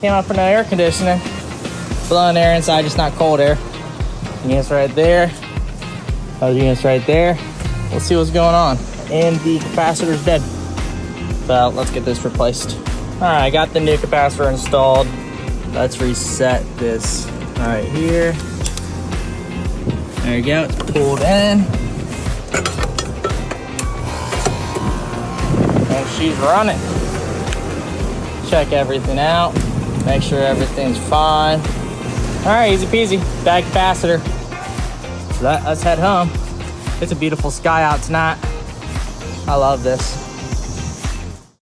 Came out for no air conditioning. Blowing air inside, just not cold air. Units right there. Other units right there. We'll see what's going on. And the capacitor's dead. So let's get this replaced. All right, I got the new capacitor installed. Let's reset this right here. There you go, it's pulled in. And she's running. Check everything out. Make sure everything's fine. All right, easy peasy, bad capacitor. So let's head home. It's a beautiful sky out tonight. I love this.